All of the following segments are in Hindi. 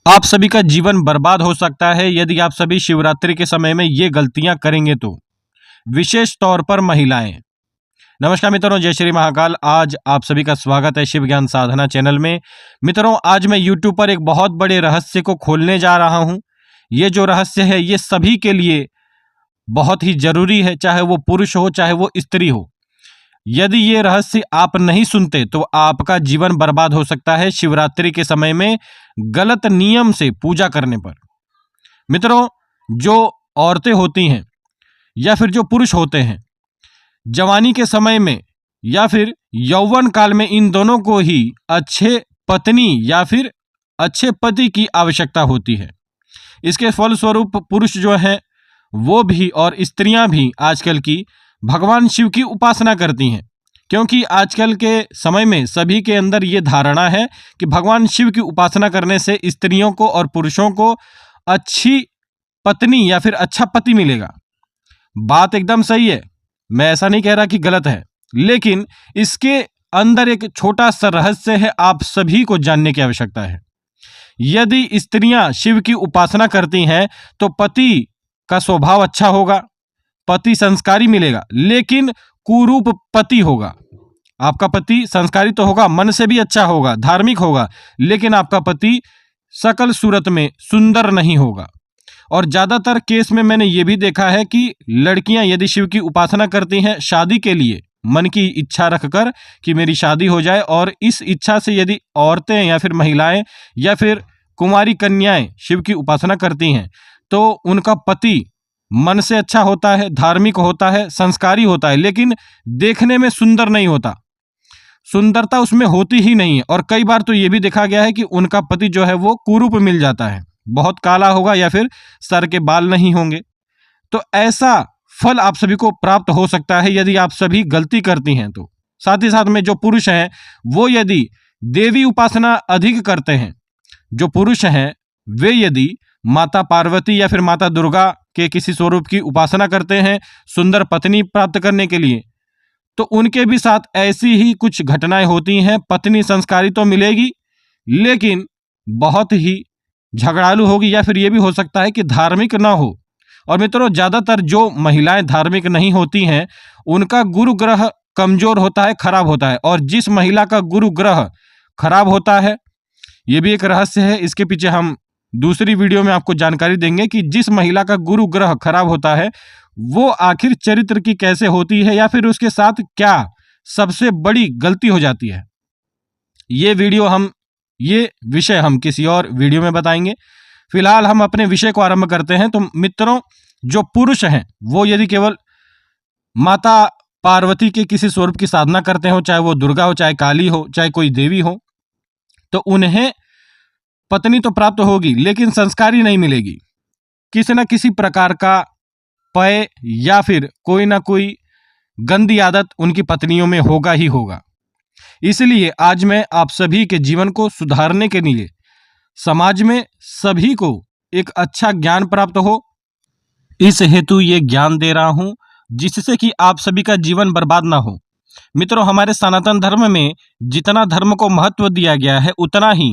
आप सभी का जीवन बर्बाद हो सकता है यदि आप सभी शिवरात्रि के समय में ये गलतियां करेंगे तो। विशेष तौर पर महिलाएं। नमस्कार मित्रों, जय श्री महाकाल। आज आप सभी का स्वागत है शिव ज्ञान साधना चैनल में। मित्रों, आज मैं YouTube पर एक बहुत बड़े रहस्य को खोलने जा रहा हूं। ये जो रहस्य है ये सभी के लिए बहुत ही जरूरी है, चाहे वो पुरुष हो चाहे वो स्त्री हो। यदि ये रहस्य आप नहीं सुनते तो आपका जीवन बर्बाद हो सकता है शिवरात्रि के समय में गलत नियम से पूजा करने पर। मित्रों, जो औरतें होती हैं या फिर जो पुरुष होते हैं, जवानी के समय में या फिर यौवन काल में इन दोनों को ही अच्छे पत्नी या फिर अच्छे पति की आवश्यकता होती है। इसके फलस्वरूप पुरुष जो है वो भी और स्त्रियां भी आजकल की भगवान शिव की उपासना करती हैं, क्योंकि आजकल के समय में सभी के अंदर ये धारणा है कि भगवान शिव की उपासना करने से स्त्रियों को और पुरुषों को अच्छी पत्नी या फिर अच्छा पति मिलेगा। बात एकदम सही है, मैं ऐसा नहीं कह रहा कि गलत है, लेकिन इसके अंदर एक छोटा सा रहस्य है, आप सभी को जानने की आवश्यकता है। यदि स्त्रियां शिव की उपासना करती हैं तो पति का स्वभाव अच्छा होगा, पति संस्कारी मिलेगा, लेकिन कुरूप पति होगा। आपका पति संस्कारी तो होगा, मन से भी अच्छा होगा, धार्मिक होगा, लेकिन आपका पति सकल सूरत में सुंदर नहीं होगा। और ज्यादातर केस में मैंने ये भी देखा है कि लड़कियां यदि शिव की उपासना करती हैं शादी के लिए, मन की इच्छा रखकर कि मेरी शादी हो जाए, और इस इच्छा से यदि औरतें या फिर महिलाएं या फिर कुंवारी कन्याएं शिव की उपासना करती हैं तो उनका पति मन से अच्छा होता है, धार्मिक होता है, संस्कारी होता है, लेकिन देखने में सुंदर नहीं होता, सुंदरता उसमें होती ही नहीं है। और कई बार तो ये भी देखा गया है कि उनका पति जो है वो कुरूप मिल जाता है, बहुत काला होगा या फिर सर के बाल नहीं होंगे। तो ऐसा फल आप सभी को प्राप्त हो सकता है यदि आप सभी गलती करती हैं तो। साथ ही साथ में जो पुरुष हैं वो यदि देवी उपासना अधिक करते हैं, जो पुरुष हैं वे यदि माता पार्वती या फिर माता दुर्गा के किसी स्वरूप की उपासना करते हैं सुंदर पत्नी प्राप्त करने के लिए, तो उनके भी साथ ऐसी ही कुछ घटनाएं होती हैं। पत्नी संस्कारी तो मिलेगी लेकिन बहुत ही झगड़ालू होगी, या फिर यह भी हो सकता है कि धार्मिक ना हो। और मित्रों, ज्यादातर जो महिलाएं धार्मिक नहीं होती हैं उनका गुरु ग्रह कमजोर होता है, खराब होता है। और जिस महिला का गुरु ग्रह खराब होता है, यह भी एक रहस्य है, इसके पीछे हम दूसरी वीडियो में आपको जानकारी देंगे कि जिस महिला का गुरु ग्रह खराब होता है वो आखिर चरित्र की कैसे होती है, या फिर उसके साथ क्या सबसे बड़ी गलती हो जाती है। ये विषय हम किसी और वीडियो में बताएंगे। फिलहाल हम अपने विषय को आरंभ करते हैं। तो मित्रों, जो पुरुष हैं वो यदि केवल माता पार्वती के किसी स्वरूप की साधना करते हो, चाहे वो दुर्गा हो, चाहे काली हो, चाहे कोई देवी हो, तो उन्हें पत्नी तो प्राप्त होगी लेकिन संस्कारी नहीं मिलेगी। किसी न किसी प्रकार का पय या फिर कोई ना कोई गंदी आदत उनकी पत्नियों में होगा ही होगा। इसलिए आज मैं आप सभी के जीवन को सुधारने के लिए, समाज में सभी को एक अच्छा ज्ञान प्राप्त हो, इस हेतु ये ज्ञान दे रहा हूं जिससे कि आप सभी का जीवन बर्बाद ना हो। मित्रों, हमारे सनातन धर्म में जितना धर्म को महत्व दिया गया है उतना ही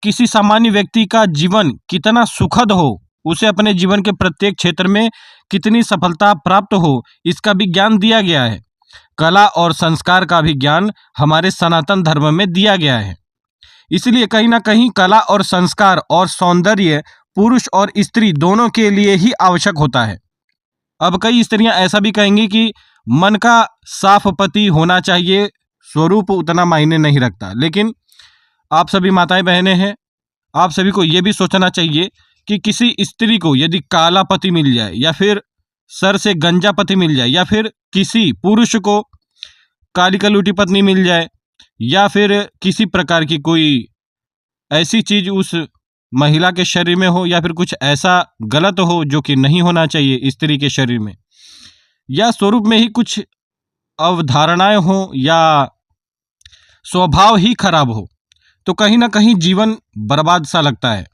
किसी सामान्य व्यक्ति का जीवन कितना सुखद हो, उसे अपने जीवन के प्रत्येक क्षेत्र में कितनी सफलता प्राप्त हो, इसका भी ज्ञान दिया गया है। कला और संस्कार का भी ज्ञान हमारे सनातन धर्म में दिया गया है। इसलिए कहीं ना कहीं कला और संस्कार और सौंदर्य पुरुष और स्त्री दोनों के लिए ही आवश्यक होता है। अब कई स्त्रियां ऐसा भी कहेंगी कि मन का साफ पति होना चाहिए, स्वरूप उतना मायने नहीं रखता। लेकिन आप सभी माताएं बहनें हैं, आप सभी को यह भी सोचना चाहिए कि किसी स्त्री को यदि काला पति मिल जाए या फिर सर से गंजा पति मिल जाए, या फिर किसी पुरुष को काली कलूटी पत्नी मिल जाए, या फिर किसी प्रकार की कोई ऐसी चीज उस महिला के शरीर में हो, या फिर कुछ ऐसा गलत हो जो कि नहीं होना चाहिए स्त्री के शरीर में, या स्वरूप में ही कुछ अवधारणाएं हो, या स्वभाव ही खराब हो, तो कहीं ना कहीं जीवन बर्बाद सा लगता है।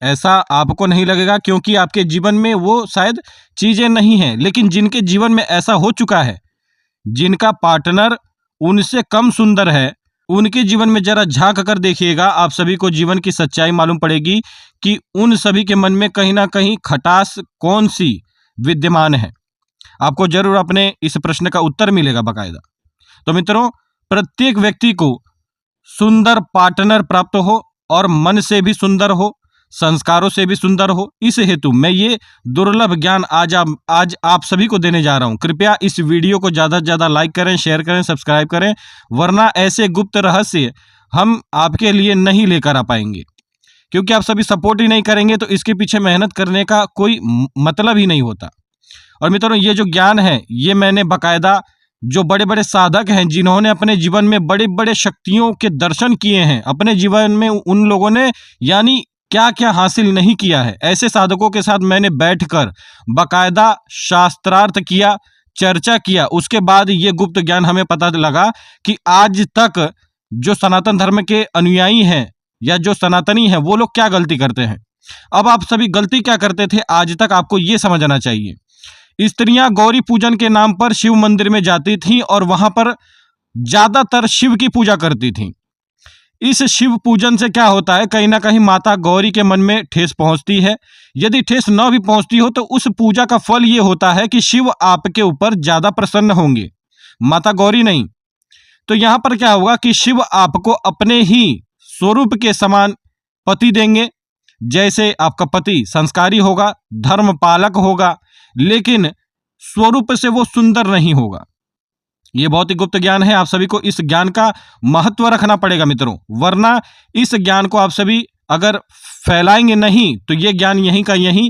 ऐसा आपको नहीं लगेगा क्योंकि आपके जीवन में वो शायद चीजें नहीं हैं, लेकिन जिनके जीवन में ऐसा हो चुका है, जिनका पार्टनर उनसे कम सुंदर है, उनके जीवन में जरा झांक कर देखिएगा, आप सभी को जीवन की सच्चाई मालूम पड़ेगी कि उन सभी के मन में कहीं ना कहीं खटास कौन सी विद्यमान है। आपको जरूर अपने इस प्रश्न का उत्तर मिलेगा बाकायदा। तो मित्रों, प्रत्येक व्यक्ति को सुंदर पार्टनर प्राप्त हो और मन से भी सुंदर हो, संस्कारों से भी सुंदर हो, इस हेतु मैं ये दुर्लभ ज्ञान आज आप सभी को देने जा रहा हूं। कृपया इस वीडियो को ज़्यादा से ज़्यादा लाइक करें, शेयर करें, सब्सक्राइब करें, वरना ऐसे गुप्त रहस्य हम आपके लिए नहीं लेकर आ पाएंगे। क्योंकि आप सभी सपोर्ट ही नहीं करेंगे तो इसके पीछे मेहनत करने का कोई मतलब ही नहीं होता। और मित्रों, ये जो ज्ञान है ये मैंने बाकायदा जो बड़े बड़े साधक हैं, जिन्होंने अपने जीवन में बड़े बड़े शक्तियों के दर्शन किए हैं, अपने जीवन में उन लोगों ने यानी क्या क्या हासिल नहीं किया है, ऐसे साधकों के साथ मैंने बैठकर बाकायदा शास्त्रार्थ किया, चर्चा किया। उसके बाद ये गुप्त ज्ञान हमें पता लगा कि आज तक जो सनातन धर्म के अनुयायी हैं या जो सनातनी हैं वो लोग क्या गलती करते हैं। अब आप सभी गलती क्या करते थे आज तक, आपको ये समझना चाहिए। स्त्रियां गौरी पूजन के नाम पर शिव मंदिर में जाती थीं और वहां पर ज्यादातर शिव की पूजा करती थीं। इस शिव पूजन से क्या होता है, कहीं ना कहीं माता गौरी के मन में ठेस पहुंचती है। यदि ठेस न भी पहुंचती हो तो उस पूजा का फल ये होता है कि शिव आपके ऊपर ज्यादा प्रसन्न होंगे, माता गौरी नहीं। तो यहां पर क्या होगा कि शिव आपको अपने ही स्वरूप के समान पति देंगे। जैसे आपका पति संस्कारी होगा, धर्म पालक होगा, लेकिन स्वरूप से वो सुंदर नहीं होगा। ये बहुत ही गुप्त ज्ञान है, आप सभी को इस ज्ञान का महत्व रखना पड़ेगा मित्रों, वरना इस ज्ञान को आप सभी अगर फैलाएंगे नहीं तो ये ज्ञान यहीं का यहीं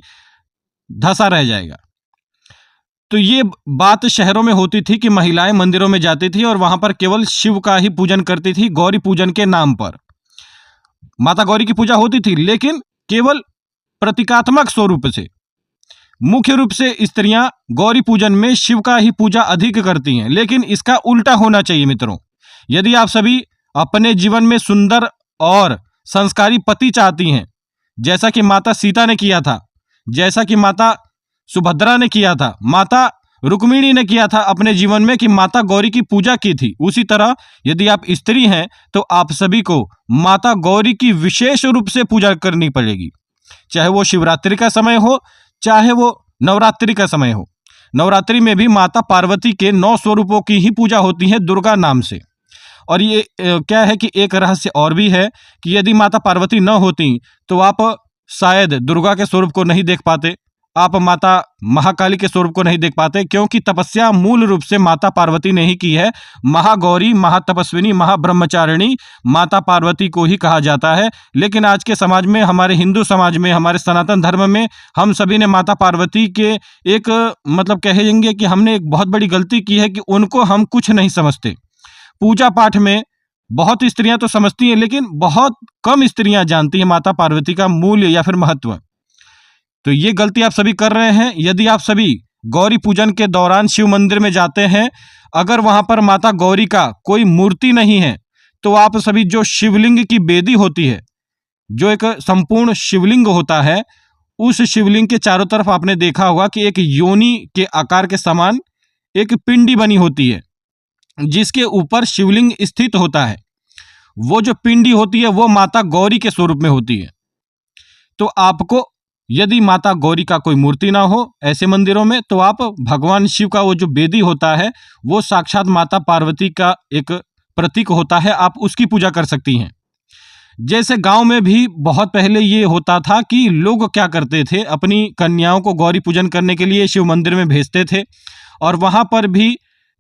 धंसा रह जाएगा। तो ये बात शहरों में होती थी कि महिलाएं मंदिरों में जाती थी और वहां पर केवल शिव का ही पूजन करती थी, गौरी पूजन के नाम पर। माता गौरी की पूजा होती थी लेकिन केवल प्रतीकात्मक स्वरूप से। मुख्य रूप से स्त्रियां गौरी पूजन में शिव का ही पूजा अधिक करती हैं, लेकिन इसका उल्टा होना चाहिए मित्रों। यदि आप सभी अपने जीवन में सुंदर और संस्कारी पति चाहती हैं, जैसा कि माता सीता ने किया था, जैसा कि माता सुभद्रा ने किया था, माता रुक्मिणी ने किया था अपने जीवन में कि माता गौरी की पूजा की थी, उसी तरह यदि आप स्त्री हैं तो आप सभी को माता गौरी की विशेष रूप से पूजा करनी पड़ेगी। चाहे वो शिवरात्रि का समय हो, चाहे वो नवरात्रि का समय हो। नवरात्रि में भी माता पार्वती के 9 स्वरूपों की ही पूजा होती है दुर्गा नाम से। और ये क्या है कि एक रहस्य और भी है कि यदि माता पार्वती न होती तो आप शायद दुर्गा के स्वरूप को नहीं देख पाते, आप माता महाकाली के स्वरूप को नहीं देख पाते, क्योंकि तपस्या मूल रूप से माता पार्वती ने ही की है। महागौरी, महातपस्विनी, महाब्रह्मचारिणी माता पार्वती को ही कहा जाता है। लेकिन आज के समाज में, हमारे हिंदू समाज में, हमारे सनातन धर्म में हम सभी ने माता पार्वती के एक मतलब कहेंगे कि हमने एक बहुत बड़ी गलती की है कि उनको हम कुछ नहीं समझते। पूजा पाठ में बहुत स्त्रियां तो समझती हैं, लेकिन बहुत कम स्त्रियां जानती हैं माता पार्वती का मूल्य या फिर महत्व। तो ये गलती आप सभी कर रहे हैं। यदि आप सभी गौरी पूजन के दौरान शिव मंदिर में जाते हैं, अगर वहां पर माता गौरी का कोई मूर्ति नहीं है तो आप सभी जो शिवलिंग की बेदी होती है, जो एक संपूर्ण शिवलिंग होता है, उस शिवलिंग के चारों तरफ आपने देखा होगा कि एक योनि के आकार के समान एक पिंडी बनी होती है, जिसके ऊपर शिवलिंग स्थित होता है। वो जो पिंडी होती है वो माता गौरी के स्वरूप में होती है। तो आपको यदि माता गौरी का कोई मूर्ति ना हो ऐसे मंदिरों में, तो आप भगवान शिव का वो जो बेदी होता है वो साक्षात माता पार्वती का एक प्रतीक होता है, आप उसकी पूजा कर सकती हैं। जैसे गांव में भी बहुत पहले ये होता था कि लोग क्या करते थे, अपनी कन्याओं को गौरी पूजन करने के लिए शिव मंदिर में भेजते थे। और वहां पर भी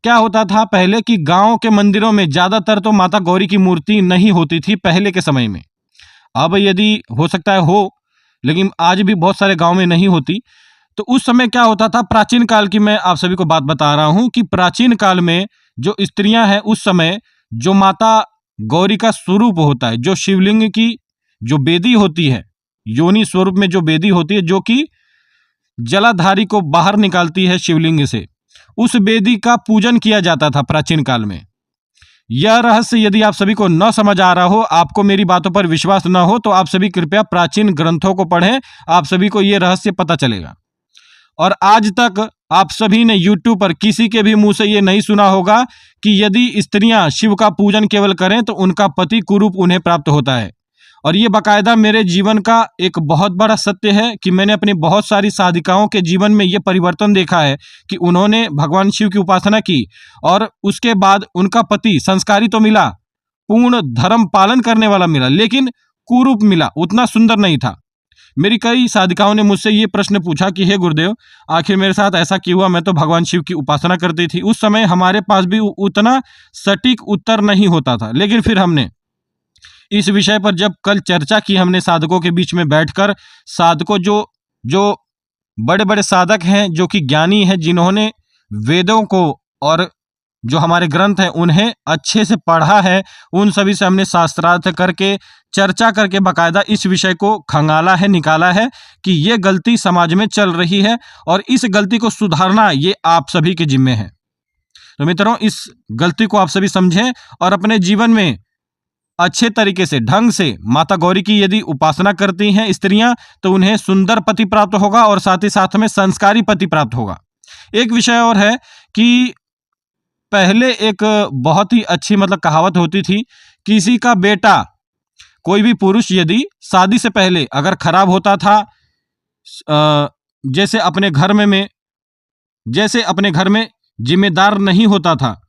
क्या होता था पहले कि गांव के मंदिरों में ज्यादातर तो माता गौरी की मूर्ति नहीं होती थी पहले के समय में। अब यदि हो सकता है हो, लेकिन आज भी बहुत सारे गांव में नहीं होती। तो उस समय क्या होता था, प्राचीन काल की मैं आप सभी को बात बता रहा हूं कि प्राचीन काल में जो स्त्रियां हैं उस समय जो माता गौरी का स्वरूप होता है, जो शिवलिंग की जो बेदी होती है, योनि स्वरूप में जो बेदी होती है, जो कि जलाधारी को बाहर निकालती है शिवलिंग से, उस बेदी का पूजन किया जाता था प्राचीन काल में। यह रहस्य यदि आप सभी को न समझ आ रहा हो, आपको मेरी बातों पर विश्वास न हो, तो आप सभी कृपया प्राचीन ग्रंथों को पढ़ें, आप सभी को यह रहस्य पता चलेगा। और आज तक आप सभी ने YouTube पर किसी के भी मुंह से ये नहीं सुना होगा कि यदि स्त्रियां शिव का पूजन केवल करें तो उनका पति कुरूप उन्हें प्राप्त होता है। और ये बाकायदा मेरे जीवन का एक बहुत बड़ा सत्य है कि मैंने अपनी बहुत सारी साधिकाओं के जीवन में ये परिवर्तन देखा है कि उन्होंने भगवान शिव की उपासना की और उसके बाद उनका पति संस्कारी तो मिला, पूर्ण धर्म पालन करने वाला मिला, लेकिन कुरूप मिला, उतना सुंदर नहीं था। मेरी कई साधिकाओं ने मुझसे ये प्रश्न पूछा कि हे गुरुदेव, आखिर मेरे साथ ऐसा क्यों हुआ? मैं तो भगवान शिव की उपासना करती थी। उस समय हमारे पास भी उतना सटीक उत्तर नहीं होता था, लेकिन फिर हमने इस विषय पर जब कल चर्चा की हमने साधकों के बीच में बैठकर, साधकों जो जो बड़े बड़े साधक हैं, जो कि ज्ञानी हैं, जिन्होंने वेदों को और जो हमारे ग्रंथ हैं उन्हें अच्छे से पढ़ा है, उन सभी से हमने शास्त्रार्थ करके चर्चा करके बाकायदा इस विषय को खंगाला है, निकाला है कि ये गलती समाज में चल रही है और इस गलती को सुधारना ये आप सभी के जिम्मे है। तो मित्रों, इस गलती को आप सभी समझें और अपने जीवन में अच्छे तरीके से, ढंग से माता गौरी की यदि उपासना करती हैं स्त्रियां तो उन्हें सुंदर पति प्राप्त होगा और साथ ही साथ में संस्कारी पति प्राप्त होगा। एक विषय और है कि पहले एक बहुत ही अच्छी कहावत होती थी, किसी का बेटा, कोई भी पुरुष यदि शादी से पहले अगर खराब होता था, जैसे अपने घर में जिम्मेदार नहीं होता था,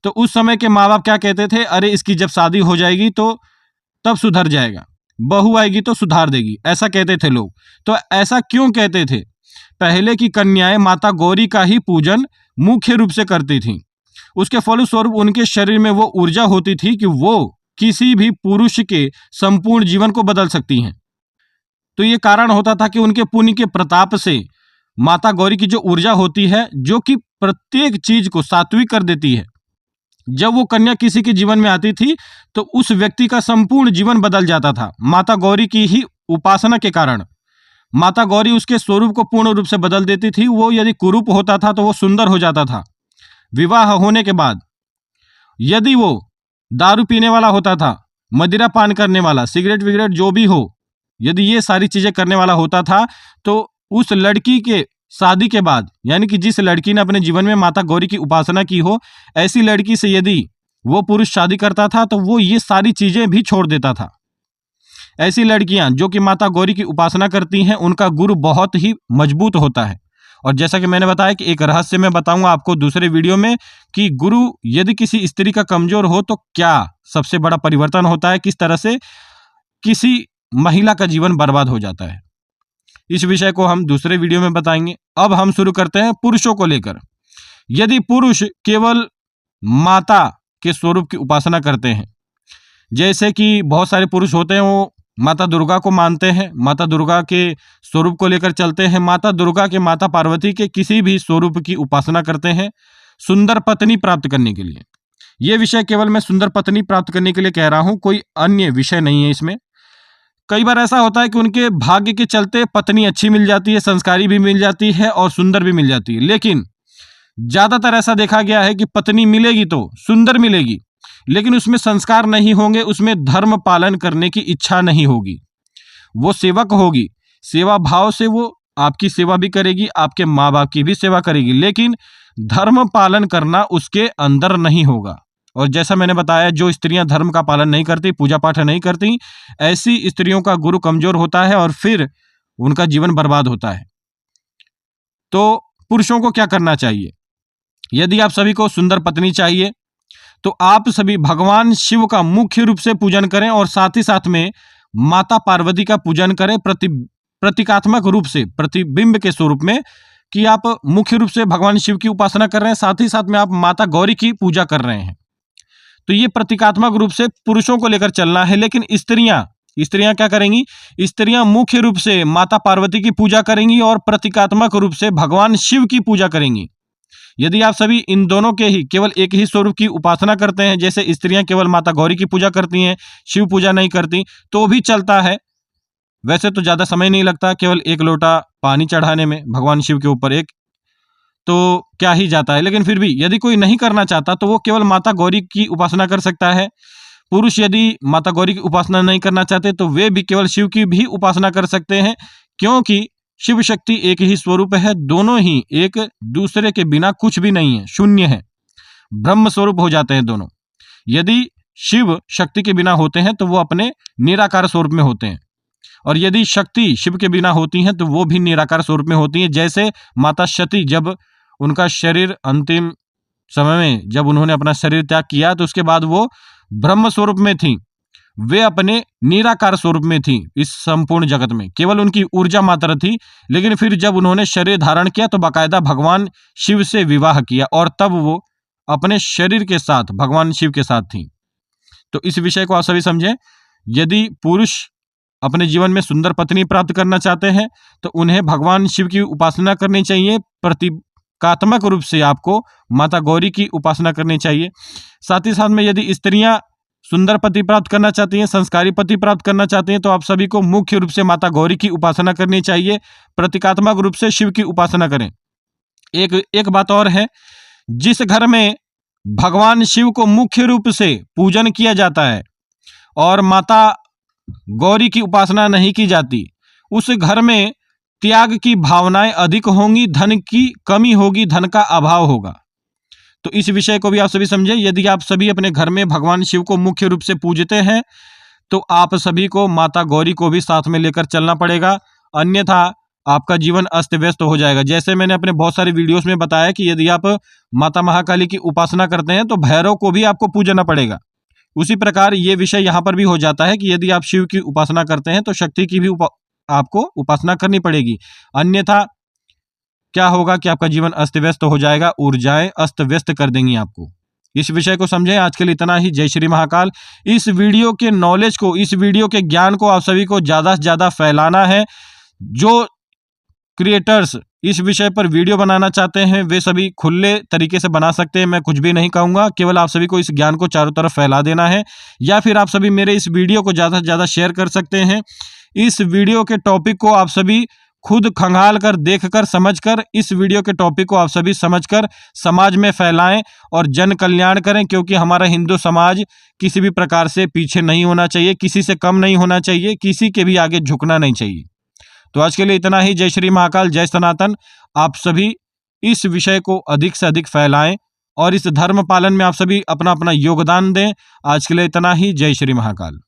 तो उस समय के माँ बाप क्या कहते थे? अरे इसकी जब शादी हो जाएगी तो तब सुधर जाएगा, बहू आएगी तो सुधार देगी, ऐसा कहते थे लोग। तो ऐसा क्यों कहते थे? पहले की कन्याएं माता गौरी का ही पूजन मुख्य रूप से करती थीं। उसके फलस्वरूप उनके शरीर में वो ऊर्जा होती थी कि वो किसी भी पुरुष के संपूर्ण जीवन को बदल सकती हैं। तो ये कारण होता था कि उनके पुण्य के प्रताप से माता गौरी की जो ऊर्जा होती है, जो कि प्रत्येक चीज को सात्विक कर देती है, जब वो कन्या किसी के जीवन में आती थी तो उस व्यक्ति का संपूर्ण जीवन बदल जाता था। माता गौरी की ही उपासना के कारण माता गौरी उसके स्वरूप को पूर्ण रूप से बदल देती थी। वो यदि कुरूप होता था तो वो सुंदर हो जाता था। विवाह होने के बाद यदि वो दारू पीने वाला होता था, मदिरा पान करने वाला, सिगरेट विगरेट जो भी हो, यदि ये सारी चीजें करने वाला होता था तो उस लड़की के शादी के बाद, यानी कि जिस लड़की ने अपने जीवन में माता गौरी की उपासना की हो, ऐसी लड़की से यदि वो पुरुष शादी करता था तो वो ये सारी चीजें भी छोड़ देता था। ऐसी लड़कियां जो कि माता गौरी की उपासना करती हैं, उनका गुरु बहुत ही मजबूत होता है। और जैसा कि मैंने बताया कि एक रहस्य मैं बताऊंगा आपको दूसरे वीडियो में कि गुरु यदि किसी स्त्री का कमजोर हो तो क्या सबसे बड़ा परिवर्तन होता है, किस तरह से किसी महिला का जीवन बर्बाद हो जाता है। इस विषय को हम दूसरे वीडियो में बताएंगे। अब हम शुरू करते हैं पुरुषों को लेकर। यदि पुरुष केवल माता के स्वरूप की उपासना करते हैं, जैसे कि बहुत सारे पुरुष होते हैं वो माता दुर्गा को मानते हैं, माता दुर्गा के स्वरूप को लेकर चलते हैं, माता दुर्गा के, माता पार्वती के किसी भी स्वरूप की उपासना करते हैं सुंदर पत्नी प्राप्त करने के लिए। यह विषय केवल मैं सुंदर पत्नी प्राप्त करने के लिए कह रहा हूं, कोई अन्य विषय नहीं है इसमें। कई बार ऐसा होता है कि उनके भाग्य के चलते पत्नी अच्छी मिल जाती है, संस्कारी भी मिल जाती है और सुंदर भी मिल जाती है, लेकिन ज्यादातर ऐसा देखा गया है कि पत्नी मिलेगी तो सुंदर मिलेगी, लेकिन उसमें संस्कार नहीं होंगे, उसमें धर्म पालन करने की इच्छा नहीं होगी। वो सेवक होगी, सेवा भाव से वो आपकी सेवा भी करेगी, आपके माँ बाप की भी सेवा करेगी, लेकिन धर्म पालन करना उसके अंदर नहीं होगा। और जैसा मैंने बताया, जो स्त्रियां धर्म का पालन नहीं करती, पूजा पाठ नहीं करती, ऐसी स्त्रियों का गुरु कमजोर होता है और फिर उनका जीवन बर्बाद होता है। तो पुरुषों को क्या करना चाहिए? यदि आप सभी को सुंदर पत्नी चाहिए तो आप सभी भगवान शिव का मुख्य रूप से पूजन करें और साथ ही साथ में माता पार्वती का पूजन करें, प्रतीकात्मक रूप से, प्रतिबिंब के स्वरूप में, कि आप मुख्य रूप से भगवान शिव की उपासना कर रहे हैं, साथ ही साथ में आप माता गौरी की पूजा कर रहे हैं। तो ये प्रतीकात्मक रूप से पुरुषों को लेकर चलना है। लेकिन स्त्रियां क्या करेंगी? स्त्रियां मुख्य रूप से माता पार्वती की पूजा करेंगी और प्रतीकात्मक रूप से भगवान शिव की पूजा करेंगी। यदि आप सभी इन दोनों के ही केवल एक ही स्वरूप की उपासना करते हैं, जैसे स्त्रियां केवल माता गौरी की पूजा करती हैं, शिव पूजा नहीं करती, तो भी चलता है। वैसे तो ज्यादा समय नहीं लगता, केवल एक लोटा पानी चढ़ाने में भगवान शिव के ऊपर एक, तो क्या ही जाता है। लेकिन फिर भी यदि कोई नहीं करना चाहता तो वो केवल माता गौरी की उपासना कर सकता है। पुरुष यदि माता गौरी की उपासना नहीं करना चाहते तो वे भी केवल शिव की भी उपासना कर सकते हैं, क्योंकि शिव शक्ति एक ही स्वरूप है, दोनों ही एक दूसरे के बिना कुछ भी नहीं है, शून्य है, ब्रह्म स्वरूप हो जाते हैं दोनों। यदि शिव शक्ति के बिना होते हैं तो वो अपने निराकार स्वरूप में होते हैं, और यदि शक्ति शिव के बिना होती हैं तो वो भी निराकार स्वरूप में होती हैं। जैसे माता सती, जब उनका शरीर अंतिम समय में जब उन्होंने अपना शरीर त्याग किया तो उसके बाद वो ब्रह्म स्वरूप में थी, वे अपने निराकार स्वरूप में थी इस संपूर्ण जगत में, केवल उनकी ऊर्जा मात्र थी। लेकिन फिर जब उन्होंने शरीर धारण किया तो बाकायदा भगवान शिव से विवाह किया, और तब वो अपने शरीर के साथ भगवान शिव के साथ थी। तो इस विषय को आप सभी समझें। यदि पुरुष अपने जीवन में सुंदर पत्नी प्राप्त करना चाहते हैं तो उन्हें भगवान शिव की उपासना करनी चाहिए, प्रतीकात्मक रूप से आपको माता गौरी की उपासना करनी चाहिए। साथ ही साथ में यदि स्त्रियां सुंदर पति प्राप्त करना चाहती हैं, संस्कारी पति प्राप्त करना चाहती हैं, तो आप सभी को मुख्य रूप से माता गौरी की उपासना करनी चाहिए, प्रतीकात्मक रूप से शिव की उपासना करें। एक बात और है, जिस घर में भगवान शिव को मुख्य रूप से पूजन किया जाता है और माता गौरी की उपासना नहीं की जाती, उस घर में त्याग की भावनाएं अधिक होंगी, धन की कमी होगी, धन का अभाव होगा। तो इस विषय को भी आप सभी समझे। यदि आप सभी अपने घर में भगवान शिव को मुख्य रूप से पूजते हैं तो आप सभी को माता गौरी को भी साथ में लेकर चलना पड़ेगा, अन्यथा आपका जीवन अस्त व्यस्त हो जाएगा। जैसे मैंने अपने बहुत सारे वीडियोस में बताया कि यदि आप माता महाकाली की उपासना करते हैं तो भैरव को भी आपको पूजना पड़ेगा। उसी प्रकार ये विषय यहाँ पर भी हो जाता है कि यदि आप शिव की उपासना करते हैं तो शक्ति की भी आपको उपासना करनी पड़ेगी, अन्यथा क्या होगा कि आपका जीवन अस्त व्यस्त हो जाएगा, ऊर्जाएं अस्त व्यस्त कर देंगी आपको। इस विषय को समझें। आज के लिए इतना ही। जय श्री महाकाल। इस वीडियो के नॉलेज को, इस वीडियो के ज्ञान को आप सभी को ज़्यादा से ज़्यादा फैलाना है। जो क्रिएटर्स इस विषय पर वीडियो बनाना चाहते हैं वे सभी खुले तरीके से बना सकते हैं, मैं कुछ भी नहीं कहूँगा, केवल आप सभी को इस ज्ञान को चारों तरफ फैला देना है। या फिर आप सभी मेरे इस वीडियो को ज़्यादा से ज़्यादा शेयर कर सकते हैं। इस वीडियो के टॉपिक को आप सभी खुद खंगाल कर, देखकर, समझकर, इस वीडियो के टॉपिक को आप सभी समझकर समाज में फैलाएं और जन कल्याण करें, क्योंकि हमारा हिंदू समाज किसी भी प्रकार से पीछे नहीं होना चाहिए, किसी से कम नहीं होना चाहिए, किसी के भी आगे झुकना नहीं चाहिए। तो आज के लिए इतना ही। जय श्री महाकाल, जय सनातन। आप सभी इस विषय को अधिक से अधिक फैलाएं और इस धर्म पालन में आप सभी अपना अपना योगदान दें। आज के लिए इतना ही। जय श्री महाकाल।